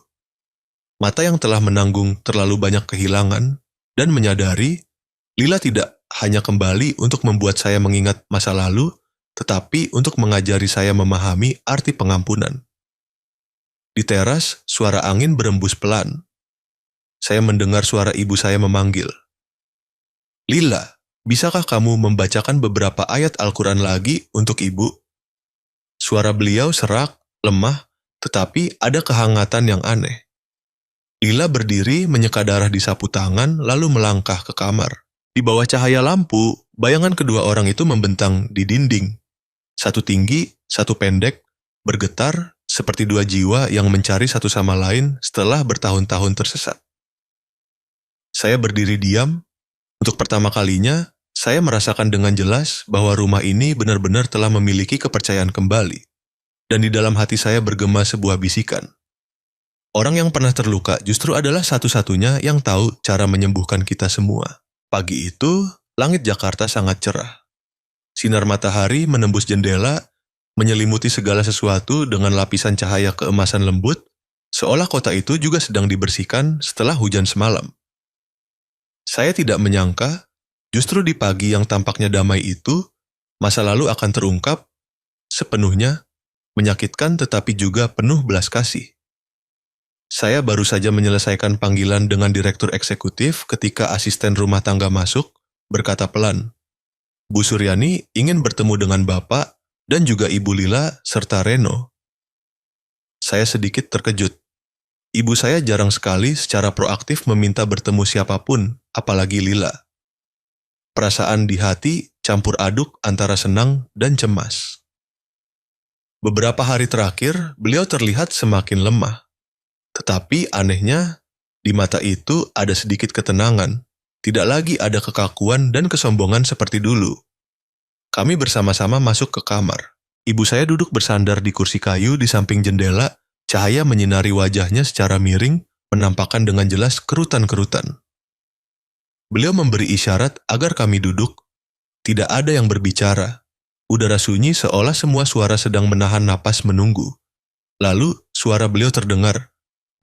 Mata yang telah menanggung terlalu banyak kehilangan, dan menyadari Lila tidak hanya kembali untuk membuat saya mengingat masa lalu, tetapi untuk mengajari saya memahami arti pengampunan. Di teras, suara angin berembus pelan. Saya mendengar suara ibu saya memanggil, "Lila, bisakah kamu membacakan beberapa ayat Al-Quran lagi untuk ibu?" Suara beliau serak, lemah, tetapi ada kehangatan yang aneh. Lila berdiri menyeka darah di sapu tangan lalu melangkah ke kamar. Di bawah cahaya lampu, bayangan kedua orang itu membentang di dinding. Satu tinggi, satu pendek, bergetar seperti dua jiwa yang mencari satu sama lain setelah bertahun-tahun tersesat. Saya berdiri diam. Untuk pertama kalinya, saya merasakan dengan jelas bahwa rumah ini benar-benar telah memiliki kepercayaan kembali. Dan di dalam hati saya bergema sebuah bisikan. Orang yang pernah terluka justru adalah satu-satunya yang tahu cara menyembuhkan kita semua. Pagi itu, langit Jakarta sangat cerah. Sinar matahari menembus jendela, menyelimuti segala sesuatu dengan lapisan cahaya keemasan lembut, seolah kota itu juga sedang dibersihkan setelah hujan semalam. Saya tidak menyangka, justru di pagi yang tampaknya damai itu, masa lalu akan terungkap sepenuhnya, menyakitkan tetapi juga penuh belas kasih. Saya baru saja menyelesaikan panggilan dengan direktur eksekutif ketika asisten rumah tangga masuk, berkata pelan, Bu Suryani ingin bertemu dengan Bapak dan juga Ibu Lila serta Reno. Saya sedikit terkejut. Ibu saya jarang sekali secara proaktif meminta bertemu siapapun, apalagi Lila. Perasaan di hati campur aduk antara senang dan cemas. Beberapa hari terakhir, beliau terlihat semakin lemah. Tetapi anehnya, di mata itu ada sedikit ketenangan. Tidak lagi ada kekakuan dan kesombongan seperti dulu. Kami bersama-sama masuk ke kamar. Ibu saya duduk bersandar di kursi kayu di samping jendela, cahaya menyinari wajahnya secara miring, menampakkan dengan jelas kerutan-kerutan. Beliau memberi isyarat agar kami duduk. Tidak ada yang berbicara. Udara sunyi seolah semua suara sedang menahan napas menunggu. Lalu suara beliau terdengar,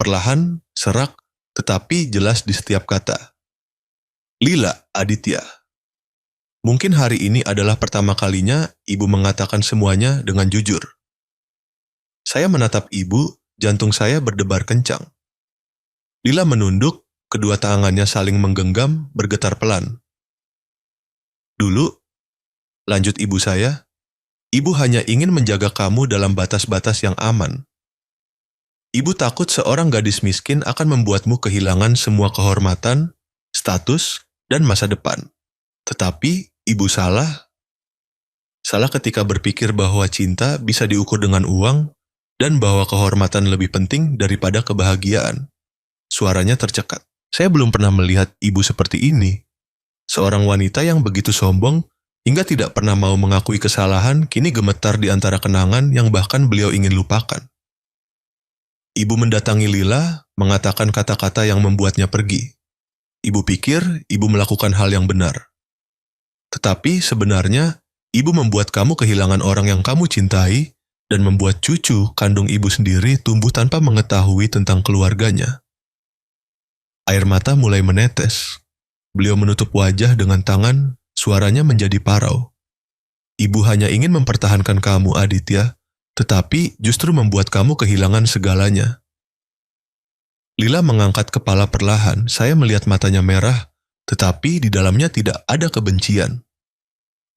perlahan, serak, tetapi jelas di setiap kata. Lila Aditya. Mungkin hari ini adalah pertama kalinya ibu mengatakan semuanya dengan jujur. Saya menatap ibu, jantung saya berdebar kencang. Lila menunduk, kedua tangannya saling menggenggam, bergetar pelan. Dulu, lanjut ibu saya, ibu hanya ingin menjaga kamu dalam batas-batas yang aman. Ibu takut seorang gadis miskin akan membuatmu kehilangan semua kehormatan, status, dan masa depan. Tetapi, ibu salah. Salah ketika berpikir bahwa cinta bisa diukur dengan uang, dan bahwa kehormatan lebih penting daripada kebahagiaan. Suaranya tercekat. Saya belum pernah melihat ibu seperti ini. Seorang wanita yang begitu sombong, hingga tidak pernah mau mengakui kesalahan, kini gemetar di antara kenangan yang bahkan beliau ingin lupakan. Ibu mendatangi Lila, mengatakan kata-kata yang membuatnya pergi. Ibu pikir ibu melakukan hal yang benar. Tetapi sebenarnya, ibu membuat kamu kehilangan orang yang kamu cintai dan membuat cucu kandung ibu sendiri tumbuh tanpa mengetahui tentang keluarganya. Air mata mulai menetes. Beliau menutup wajah dengan tangan, suaranya menjadi parau. Ibu hanya ingin mempertahankan kamu, Aditya, tetapi justru membuat kamu kehilangan segalanya. Lila mengangkat kepala perlahan, saya melihat matanya merah, tetapi di dalamnya tidak ada kebencian.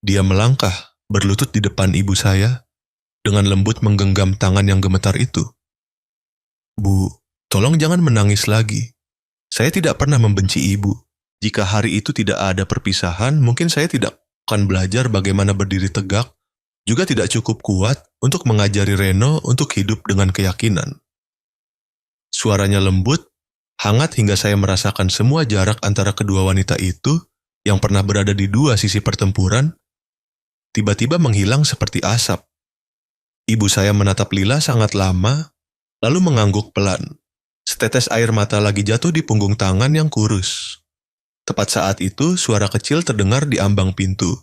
Dia melangkah, berlutut di depan ibu saya, dengan lembut menggenggam tangan yang gemetar itu. Bu, tolong jangan menangis lagi. Saya tidak pernah membenci ibu. Jika hari itu tidak ada perpisahan, mungkin saya tidak akan belajar bagaimana berdiri tegak, juga tidak cukup kuat untuk mengajari Reno untuk hidup dengan keyakinan. Suaranya lembut, hangat hingga saya merasakan semua jarak antara kedua wanita itu yang pernah berada di dua sisi pertempuran, tiba-tiba menghilang seperti asap. Ibu saya menatap Lila sangat lama, lalu mengangguk pelan. Setetes air mata lagi jatuh di punggung tangan yang kurus. Tepat saat itu, suara kecil terdengar di ambang pintu.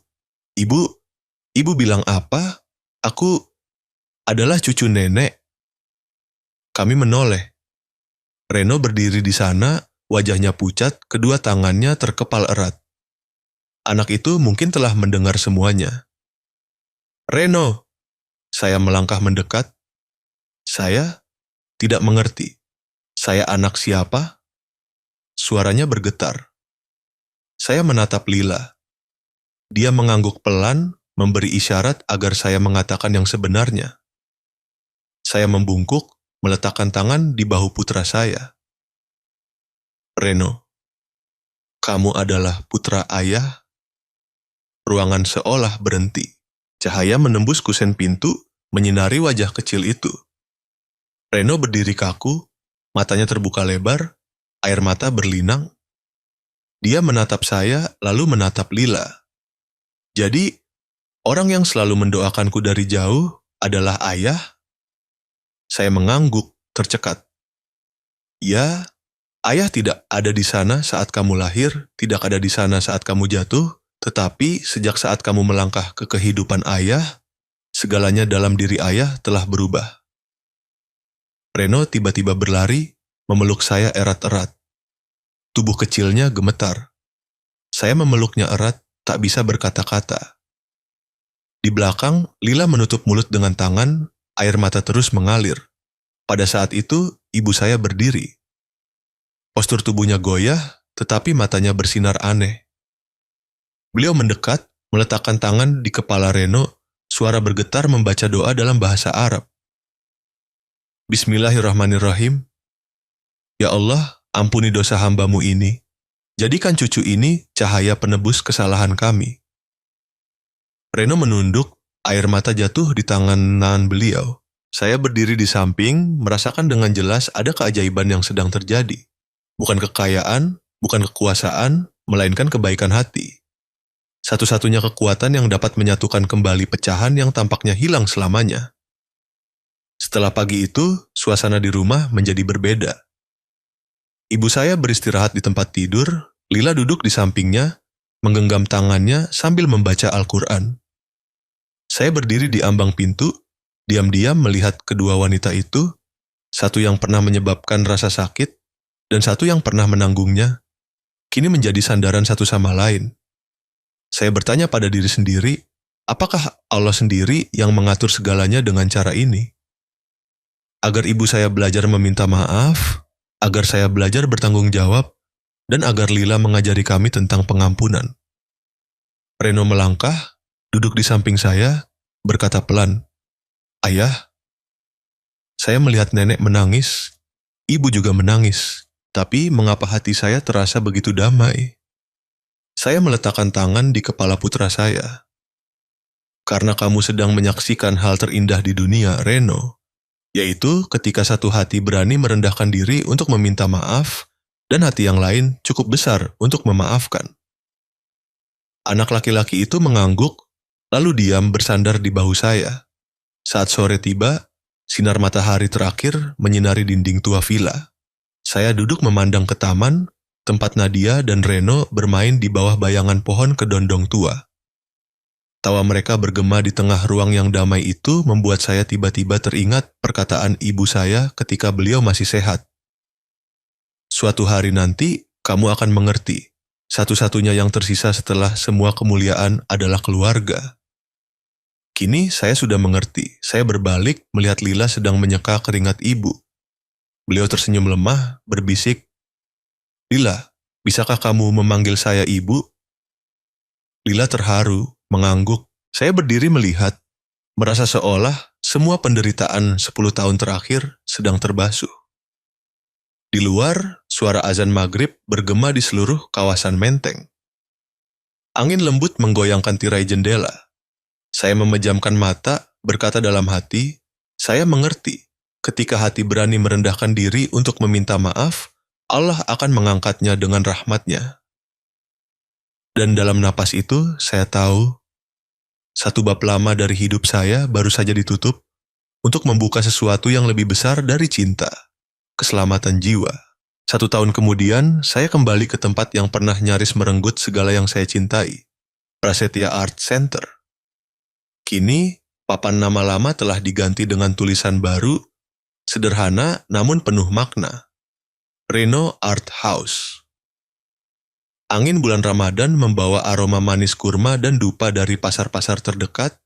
Ibu bilang apa? Aku adalah cucu nenek. Kami menoleh. Reno berdiri di sana, wajahnya pucat, kedua tangannya terkepal erat. Anak itu mungkin telah mendengar semuanya. Reno! Saya melangkah mendekat. Saya tidak mengerti. Saya anak siapa? Suaranya bergetar. Saya menatap Lila. Dia mengangguk pelan, memberi isyarat agar saya mengatakan yang sebenarnya. Saya membungkuk, meletakkan tangan di bahu putra saya. Reno, kamu adalah putra ayah? Ruangan seolah berhenti. Cahaya menembus kusen pintu, menyinari wajah kecil itu. Reno berdiri kaku, matanya terbuka lebar, air mata berlinang. Dia menatap saya, lalu menatap Lila. Jadi, orang yang selalu mendoakanku dari jauh adalah ayah? Saya mengangguk, tercekat. Ya, ayah tidak ada di sana saat kamu lahir, tidak ada di sana saat kamu jatuh, tetapi sejak saat kamu melangkah ke kehidupan ayah, segalanya dalam diri ayah telah berubah. Reno tiba-tiba berlari, memeluk saya erat-erat. Tubuh kecilnya gemetar. Saya memeluknya erat, tak bisa berkata-kata. Di belakang, Lila menutup mulut dengan tangan, air mata terus mengalir. Pada saat itu, ibu saya berdiri. Postur tubuhnya goyah, tetapi matanya bersinar aneh. Beliau mendekat, meletakkan tangan di kepala Reno, suara bergetar membaca doa dalam bahasa Arab. Bismillahirrahmanirrahim. Ya Allah, ampuni dosa hamba-Mu ini. Jadikan cucu ini cahaya penebus kesalahan kami. Reno menunduk, air mata jatuh di tangan beliau. Saya berdiri di samping, merasakan dengan jelas ada keajaiban yang sedang terjadi. Bukan kekayaan, bukan kekuasaan, melainkan kebaikan hati. Satu-satunya kekuatan yang dapat menyatukan kembali pecahan yang tampaknya hilang selamanya. Setelah pagi itu, suasana di rumah menjadi berbeda. Ibu saya beristirahat di tempat tidur, Lila duduk di sampingnya, menggenggam tangannya sambil membaca Al-Quran. Saya berdiri di ambang pintu, diam-diam melihat kedua wanita itu, satu yang pernah menyebabkan rasa sakit, dan satu yang pernah menanggungnya, kini menjadi sandaran satu sama lain. Saya bertanya pada diri sendiri, apakah Allah sendiri yang mengatur segalanya dengan cara ini? Agar ibu saya belajar meminta maaf, agar saya belajar bertanggung jawab, dan agar Lila mengajari kami tentang pengampunan. Reno melangkah, duduk di samping saya, berkata pelan, "Ayah." Saya melihat nenek menangis, ibu juga menangis, tapi mengapa hati saya terasa begitu damai? Saya meletakkan tangan di kepala putra saya. Karena kamu sedang menyaksikan hal terindah di dunia, Reno, yaitu ketika satu hati berani merendahkan diri untuk meminta maaf, dan hati yang lain cukup besar untuk memaafkan. Anak laki-laki itu mengangguk, lalu diam bersandar di bahu saya. Saat sore tiba, sinar matahari terakhir menyinari dinding tua villa. Saya duduk memandang ke taman, tempat Nadia dan Reno bermain di bawah bayangan pohon kedondong tua. Tawa mereka bergema di tengah ruang yang damai itu membuat saya tiba-tiba teringat perkataan ibu saya ketika beliau masih sehat. Suatu hari nanti, kamu akan mengerti. Satu-satunya yang tersisa setelah semua kemuliaan adalah keluarga. Kini saya sudah mengerti. Saya berbalik melihat Lila sedang menyeka keringat ibu. Beliau tersenyum lemah, berbisik, "Lila, bisakah kamu memanggil saya ibu?" Lila terharu, mengangguk. Saya berdiri melihat, merasa seolah semua penderitaan 10 tahun terakhir sedang terbasuh. Di luar, suara azan maghrib bergema di seluruh kawasan Menteng. Angin lembut menggoyangkan tirai jendela. Saya memejamkan mata, berkata dalam hati, saya mengerti, ketika hati berani merendahkan diri untuk meminta maaf, Allah akan mengangkatnya dengan rahmatnya. Dan dalam napas itu, saya tahu, satu bab lama dari hidup saya baru saja ditutup untuk membuka sesuatu yang lebih besar dari cinta, keselamatan jiwa. 1 tahun kemudian, saya kembali ke tempat yang pernah nyaris merenggut segala yang saya cintai, Prasetya Art Center. Kini, papan nama lama telah diganti dengan tulisan baru, sederhana namun penuh makna. Reno Art House. Angin bulan Ramadan membawa aroma manis kurma dan dupa dari pasar-pasar terdekat,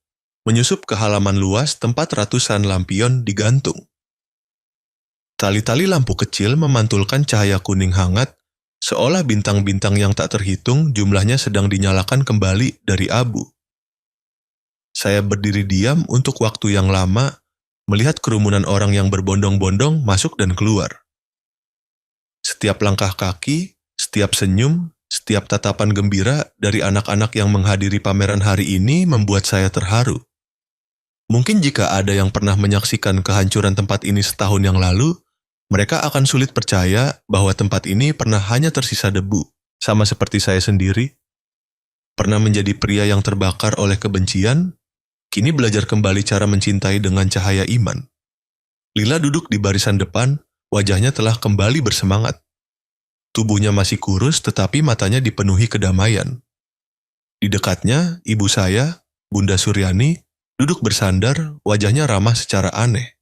menyusup ke halaman luas tempat ratusan lampion digantung. Tali-tali lampu kecil memantulkan cahaya kuning hangat, seolah bintang-bintang yang tak terhitung jumlahnya sedang dinyalakan kembali dari abu. Saya berdiri diam untuk waktu yang lama, melihat kerumunan orang yang berbondong-bondong masuk dan keluar. Setiap langkah kaki, setiap senyum, setiap tatapan gembira dari anak-anak yang menghadiri pameran hari ini membuat saya terharu. Mungkin jika ada yang pernah menyaksikan kehancuran tempat ini setahun yang lalu, mereka akan sulit percaya bahwa tempat ini pernah hanya tersisa debu, sama seperti saya sendiri. Pernah menjadi pria yang terbakar oleh kebencian, kini belajar kembali cara mencintai dengan cahaya iman. Lila duduk di barisan depan, wajahnya telah kembali bersemangat. Tubuhnya masih kurus tetapi matanya dipenuhi kedamaian. Di dekatnya, ibu saya, Bunda Suryani, duduk bersandar, wajahnya ramah secara aneh.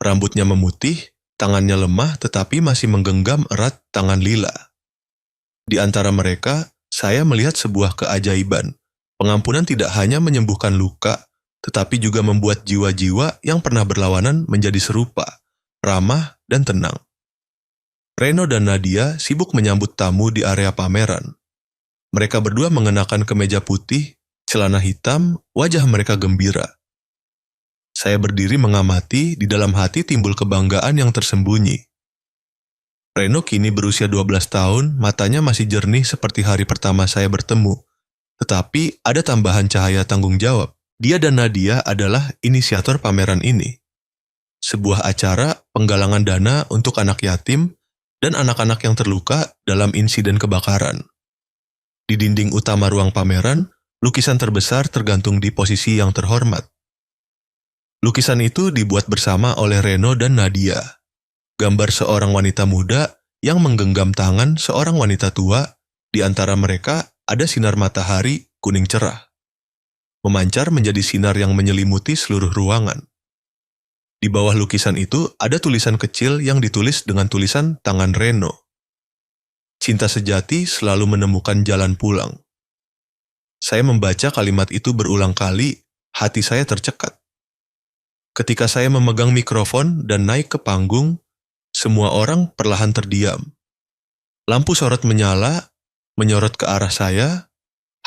Rambutnya memutih, tangannya lemah tetapi masih menggenggam erat tangan Lila. Di antara mereka, saya melihat sebuah keajaiban. Pengampunan tidak hanya menyembuhkan luka, tetapi juga membuat jiwa-jiwa yang pernah berlawanan menjadi serupa, ramah, dan tenang. Reno dan Nadia sibuk menyambut tamu di area pameran. Mereka berdua mengenakan kemeja putih, celana hitam, wajah mereka gembira. Saya berdiri mengamati, di dalam hati timbul kebanggaan yang tersembunyi. Reno kini berusia 12 tahun, matanya masih jernih seperti hari pertama saya bertemu. Tetapi ada tambahan cahaya tanggung jawab. Dia dan Nadia adalah inisiator pameran ini. Sebuah acara penggalangan dana untuk anak yatim dan anak-anak yang terluka dalam insiden kebakaran. Di dinding utama ruang pameran, lukisan terbesar tergantung di posisi yang terhormat. Lukisan itu dibuat bersama oleh Reno dan Nadia. Gambar seorang wanita muda yang menggenggam tangan seorang wanita tua, di antara mereka ada sinar matahari kuning cerah. Memancar menjadi sinar yang menyelimuti seluruh ruangan. Di bawah lukisan itu ada tulisan kecil yang ditulis dengan tulisan tangan Reno. Cinta sejati selalu menemukan jalan pulang. Saya membaca kalimat itu berulang kali, hati saya tercekat. Ketika saya memegang mikrofon dan naik ke panggung, semua orang perlahan terdiam. Lampu sorot menyala, menyorot ke arah saya,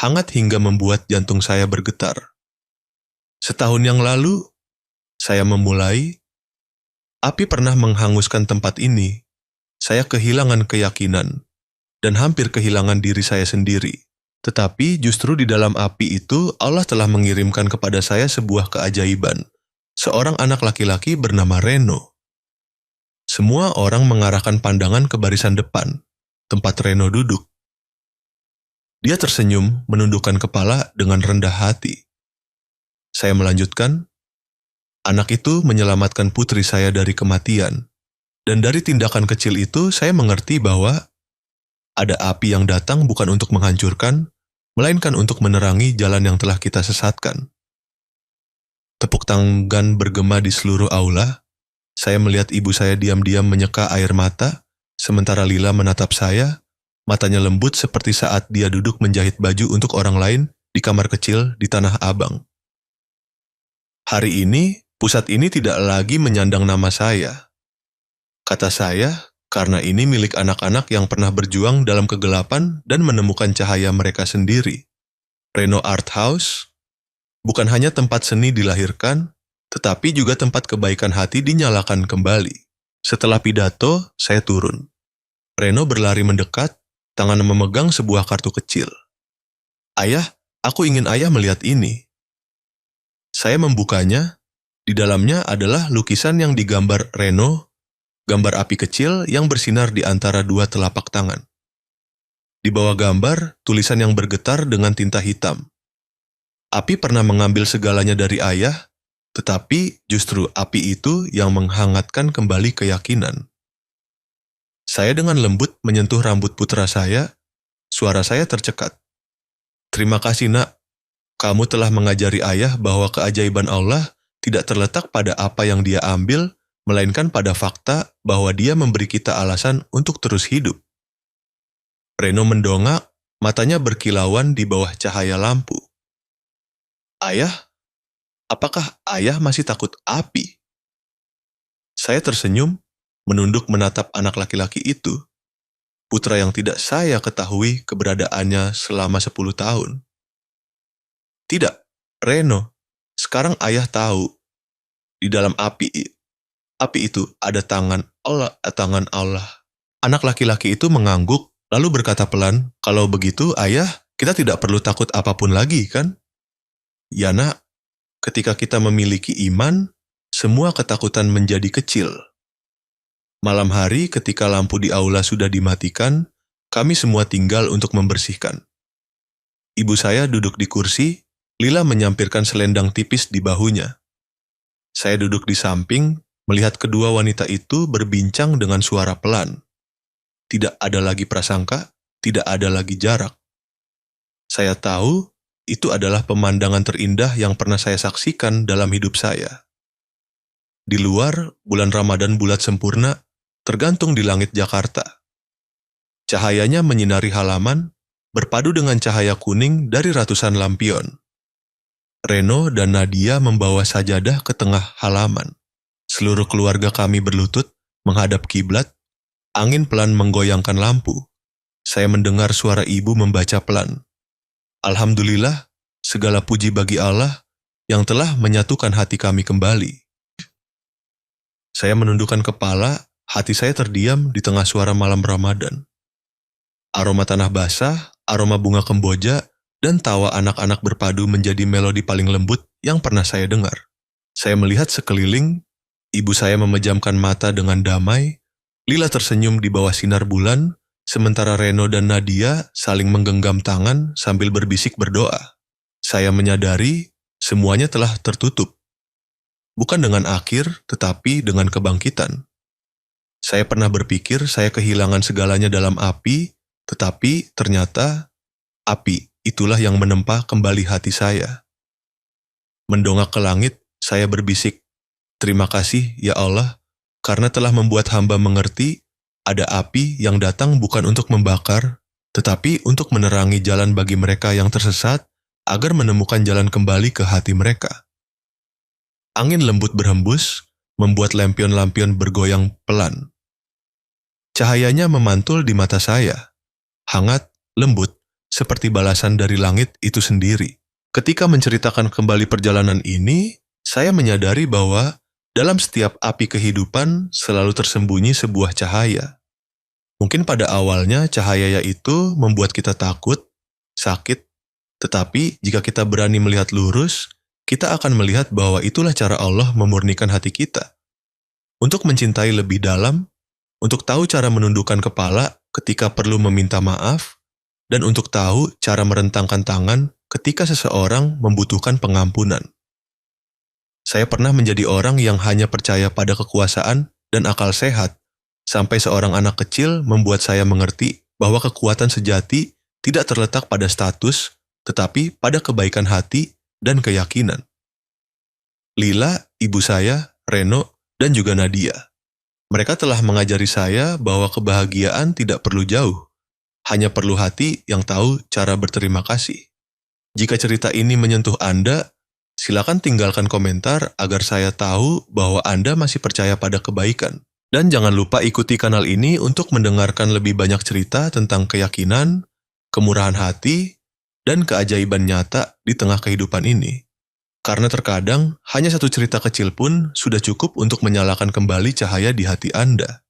hangat hingga membuat jantung saya bergetar. Setahun yang lalu, saya memulai. Api pernah menghanguskan tempat ini. Saya kehilangan keyakinan, dan hampir kehilangan diri saya sendiri. Tetapi justru di dalam api itu, Allah telah mengirimkan kepada saya sebuah keajaiban. Seorang anak laki-laki bernama Reno. Semua orang mengarahkan pandangan ke barisan depan, tempat Reno duduk. Dia tersenyum, menundukkan kepala dengan rendah hati. Saya melanjutkan, anak itu menyelamatkan putri saya dari kematian. Dan dari tindakan kecil itu, saya mengerti bahwa ada api yang datang bukan untuk menghancurkan, melainkan untuk menerangi jalan yang telah kita sesatkan. Tepuk tangan bergema di seluruh aula. Saya melihat ibu saya diam-diam menyeka air mata, sementara Lila menatap saya, matanya lembut seperti saat dia duduk menjahit baju untuk orang lain di kamar kecil di Tanah Abang. Hari ini, pusat ini tidak lagi menyandang nama saya. Kata saya, karena ini milik anak-anak yang pernah berjuang dalam kegelapan dan menemukan cahaya mereka sendiri. Reno Art House bukan hanya tempat seni dilahirkan, tetapi juga tempat kebaikan hati dinyalakan kembali. Setelah pidato, saya turun. Reno berlari mendekat, tangan memegang sebuah kartu kecil. Ayah, aku ingin ayah melihat ini. Saya membukanya, di dalamnya adalah lukisan yang digambar Reno, gambar api kecil yang bersinar di antara dua telapak tangan. Di bawah gambar, tulisan yang bergetar dengan tinta hitam. Api pernah mengambil segalanya dari ayah, tetapi justru api itu yang menghangatkan kembali keyakinan. Saya dengan lembut menyentuh rambut putra saya, suara saya tercekat. Terima kasih nak, kamu telah mengajari ayah bahwa keajaiban Allah tidak terletak pada apa yang dia ambil, melainkan pada fakta bahwa dia memberi kita alasan untuk terus hidup. Reno mendongak, matanya berkilauan di bawah cahaya lampu. Ayah, apakah ayah masih takut api? Saya tersenyum, menunduk menatap anak laki-laki itu, putra yang tidak saya ketahui keberadaannya selama 10 tahun. Tidak, Reno, sekarang ayah tahu, di dalam api itu ada tangan Allah. Anak laki-laki itu mengangguk, lalu berkata pelan, kalau begitu ayah, kita tidak perlu takut apapun lagi, kan? Ya nak, ketika kita memiliki iman, semua ketakutan menjadi kecil. Malam hari ketika lampu di aula sudah dimatikan, kami semua tinggal untuk membersihkan. Ibu saya duduk di kursi, Lila menyampirkan selendang tipis di bahunya. Saya duduk di samping, melihat kedua wanita itu berbincang dengan suara pelan. Tidak ada lagi prasangka, tidak ada lagi jarak. Saya tahu, itu adalah pemandangan terindah yang pernah saya saksikan dalam hidup saya. Di luar, bulan Ramadan bulat sempurna, tergantung di langit Jakarta. Cahayanya menyinari halaman, berpadu dengan cahaya kuning dari ratusan lampion. Reno dan Nadia membawa sajadah ke tengah halaman. Seluruh keluarga kami berlutut menghadap kiblat, angin pelan menggoyangkan lampu. Saya mendengar suara ibu membaca pelan. Alhamdulillah, segala puji bagi Allah yang telah menyatukan hati kami kembali. Saya menundukkan kepala, hati saya terdiam di tengah suara malam Ramadan. Aroma tanah basah, aroma bunga kemboja, dan tawa anak-anak berpadu menjadi melodi paling lembut yang pernah saya dengar. Saya melihat sekeliling, ibu saya memejamkan mata dengan damai, Lila tersenyum di bawah sinar bulan, sementara Reno dan Nadia saling menggenggam tangan sambil berbisik berdoa. Saya menyadari semuanya telah tertutup. Bukan dengan akhir, tetapi dengan kebangkitan. Saya pernah berpikir saya kehilangan segalanya dalam api, tetapi ternyata api itulah yang menempa kembali hati saya. Mendongak ke langit, saya berbisik, "Terima kasih ya Allah, karena telah membuat hamba mengerti ada api yang datang bukan untuk membakar, tetapi untuk menerangi jalan bagi mereka yang tersesat agar menemukan jalan kembali ke hati mereka." Angin lembut berhembus, membuat lampion-lampion bergoyang pelan. Cahayanya memantul di mata saya, hangat, lembut, seperti balasan dari langit itu sendiri. Ketika menceritakan kembali perjalanan ini, saya menyadari bahwa dalam setiap api kehidupan selalu tersembunyi sebuah cahaya. Mungkin pada awalnya cahaya itu membuat kita takut, sakit, tetapi jika kita berani melihat lurus, kita akan melihat bahwa itulah cara Allah memurnikan hati kita. Untuk mencintai lebih dalam, untuk tahu cara menundukkan kepala ketika perlu meminta maaf, dan untuk tahu cara merentangkan tangan ketika seseorang membutuhkan pengampunan. Saya pernah menjadi orang yang hanya percaya pada kekuasaan dan akal sehat, sampai seorang anak kecil membuat saya mengerti bahwa kekuatan sejati tidak terletak pada status, tetapi pada kebaikan hati dan keyakinan. Lila, ibu saya, Reno, dan juga Nadia. Mereka telah mengajari saya bahwa kebahagiaan tidak perlu jauh, hanya perlu hati yang tahu cara berterima kasih. Jika cerita ini menyentuh Anda, silakan tinggalkan komentar agar saya tahu bahwa Anda masih percaya pada kebaikan. Dan jangan lupa ikuti kanal ini untuk mendengarkan lebih banyak cerita tentang keyakinan, kemurahan hati, dan keajaiban nyata di tengah kehidupan ini. Karena terkadang, hanya satu cerita kecil pun sudah cukup untuk menyalakan kembali cahaya di hati Anda.